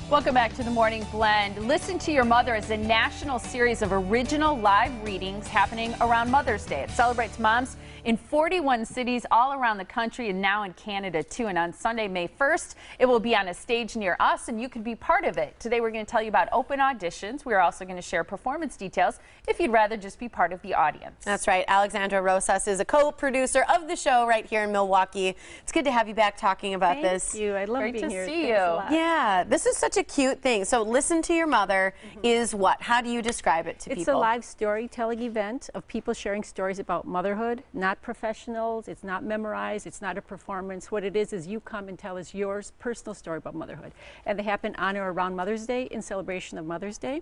Welcome back to the Morning Blend. Listen to Your Mother is a national series of original live readings happening around Mother's Day. It celebrates moms in 41 cities all around the country and now in Canada too. And on Sunday, May 1st, it will be on a stage near us and you can be part of it. Today we're going to tell you about open auditions. We're also going to share performance details if you'd rather just be part of the audience. That's right. Alexandra Rosas is a co-producer of the show right here in Milwaukee. It's good to have you back talking about this. Thank you. I love being here. Great to see you. Yeah, this is such a cute thing. So Listen to Your Mother is what? How do you describe it to people? It's a live storytelling event of people sharing stories about motherhood, not professionals. It's not memorized. It's not a performance. What it is you come and tell us your personal story about motherhood. And they happen on or around Mother's Day in celebration of Mother's Day.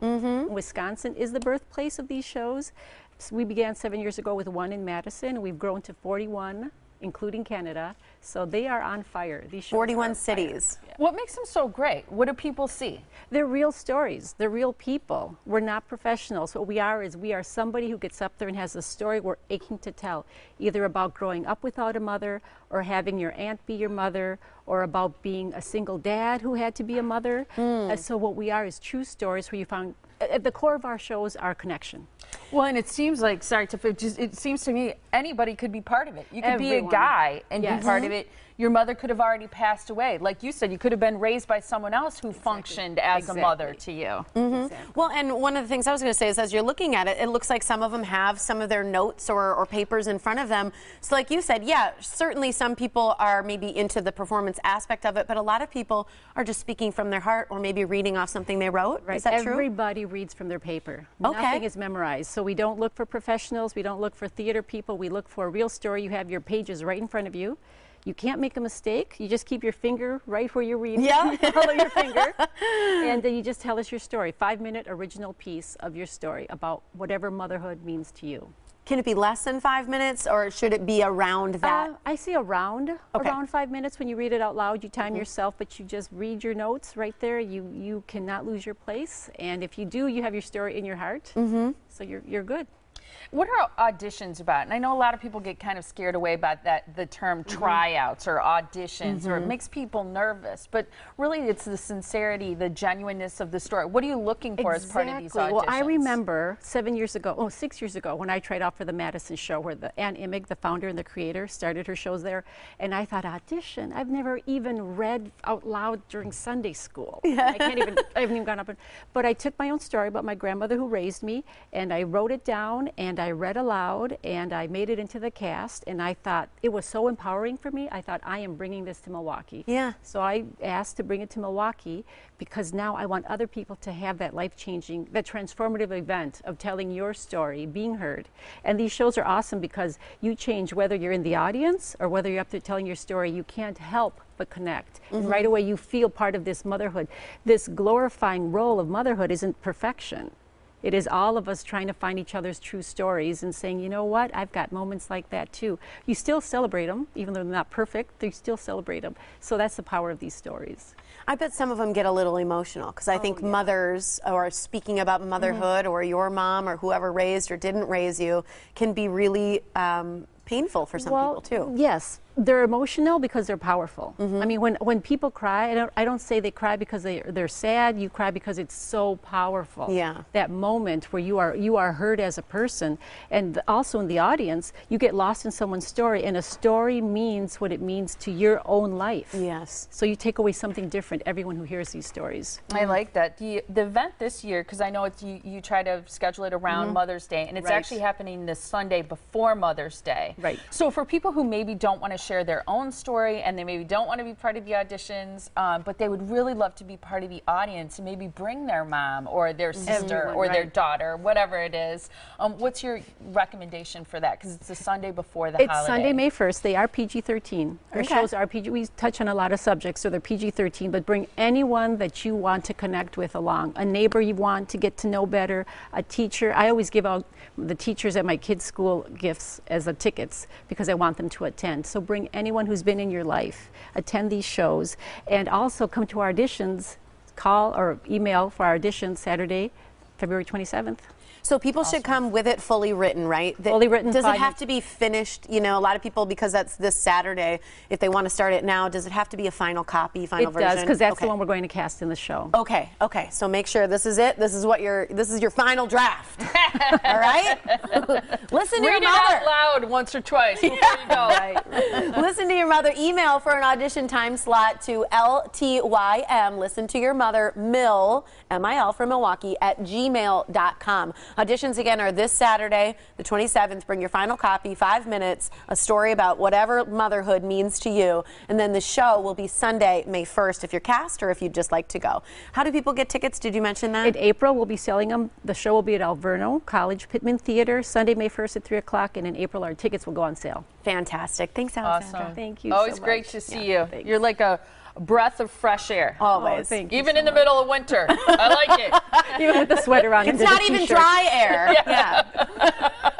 Wisconsin is the birthplace of these shows. So we began 7 years ago with one in Madison. We've grown to 41, including Canada. So they are on fire. These shows 41 cities. Yeah. What makes them so great? What do people see? They're real stories. They're real people. We're not professionals. What we are somebody who gets up there and has a story we're aching to tell, either about growing up without a mother or having your aunt be your mother or about being a single dad who had to be a mother. So what we are is true stories where you found at the core of our shows our connection. Well, and it seems like, sorry, it seems to me anybody could be part of it. You could be a guy and be part of it. Your mother could have already passed away. Like you said, you could have been raised by someone else who functioned as a mother to you. Well, and one of the things I was going to say is as you're looking at it, it looks like some of them have some of their notes or papers in front of them. So like you said, yeah, certainly some people are maybe into the performance aspect of it, but a lot of people are just speaking from their heart or maybe reading off something they wrote. Right. Is that true? Everybody reads from their paper. Okay. Nothing is memorized. So we don't look for professionals. We don't look for theater people. We look for a real story. You have your pages right in front of you. You can't make a mistake. You just keep your finger right where you're reading. Yeah. Follow your finger. And then you just tell us your story. 5-minute original piece of your story about whatever motherhood means to you. Can it be less than 5 minutes or should it be around that? I see around 5 minutes. When you read it out loud, you time yourself, but you just read your notes right there. You cannot lose your place. And if you do, you have your story in your heart. So you're good. What are auditions about? And I know a lot of people get kind of scared away about the term tryouts or auditions, or it makes people nervous. But really, it's the sincerity, the genuineness of the story. What are you looking for as part of these auditions? Well, I remember 6 years ago, when I tried out for the Madison show, where Ann Imig, the founder and the creator, started her shows there. And I thought, audition? I've never even read out loud during Sunday school. I haven't even gone up. But I took my own story about my grandmother who raised me, and I wrote it down, and I read aloud, and I made it into the cast, and I thought it was so empowering for me. I thought, I am bringing this to Milwaukee. Yeah. So I asked to bring it to Milwaukee because now I want other people to have that life-changing, that transformative event of telling your story, being heard. And these shows are awesome because you change whether you're in the audience or whether you're up there telling your story. You can't help but connect. And right away you feel part of this motherhood. This glorifying role of motherhood isn't perfection. It is all of us trying to find each other's true stories and saying, you know what, I've got moments like that too. You still celebrate them, even though they're not perfect, you still celebrate them. So that's the power of these stories. I bet some of them get a little emotional because I think mothers, or speaking about motherhood, or your mom or whoever raised or didn't raise you, can be really painful for some people too. Yes. They're emotional because they're powerful. I mean, when people cry, I don't say they cry because they're sad. You cry because it's so powerful. Yeah. That moment where you are heard as a person, and also in the audience, you get lost in someone's story, and a story means what it means to your own life. Yes. So you take away something different. Everyone who hears these stories. I like that. The event this year, because I know it's you try to schedule it around Mother's Day, and it's actually happening this Sunday before Mother's Day. Right. So for people who maybe don't want to share their own story and they maybe don't want to be part of the auditions, but they would really love to be part of the audience and maybe bring their mom or their sister or their daughter, whatever it is. What's your recommendation for that? Because it's the Sunday before the holiday. It's Sunday, May 1st. They are PG-13. Our shows are PG. We touch on a lot of subjects, so they're PG-13, but bring anyone that you want to connect with along. A neighbor you want to get to know better, a teacher. I always give out the teachers at my kids' school gifts as the tickets because I want them to attend. So bring anyone who's been in your life, attend these shows, and also come to our auditions. Call or email for our auditions Saturday, February 27th. So people should come with it fully written, right? Fully written. Does it have to be finished? You know, a lot of people, because that's this Saturday, if they want to start it now, does it have to be a final copy, final version? It does, because that's the one we're going to cast in the show. Okay, okay. So make sure this is it. This is your final draft. All right? Listen to your mother. Read it out loud once or twice before you go. Right. Listen to your mother. Email for an audition time slot to LTYM. Listen to your mother, Mill, MIL for Milwaukee, at gmail.com. Auditions again are this Saturday, the 27th. Bring your final copy, 5 minutes, a story about whatever motherhood means to you. And then the show will be Sunday, May 1st, if you're cast or if you'd just like to go. How do people get tickets? Did you mention that? In April, we'll be selling them. The show will be at Alverno College Pittman Theater, Sunday, May 1st at 3 o'clock. And in April, our tickets will go on sale. Fantastic. Thanks, Alexandra. Awesome. Thank you Always so great much. to see Yeah, you. thanks. You're like a breath of fresh air. Always. Thank you Even so in the much. middle of winter. I like it. Even with the sweater on. It's not even dry air. Yeah.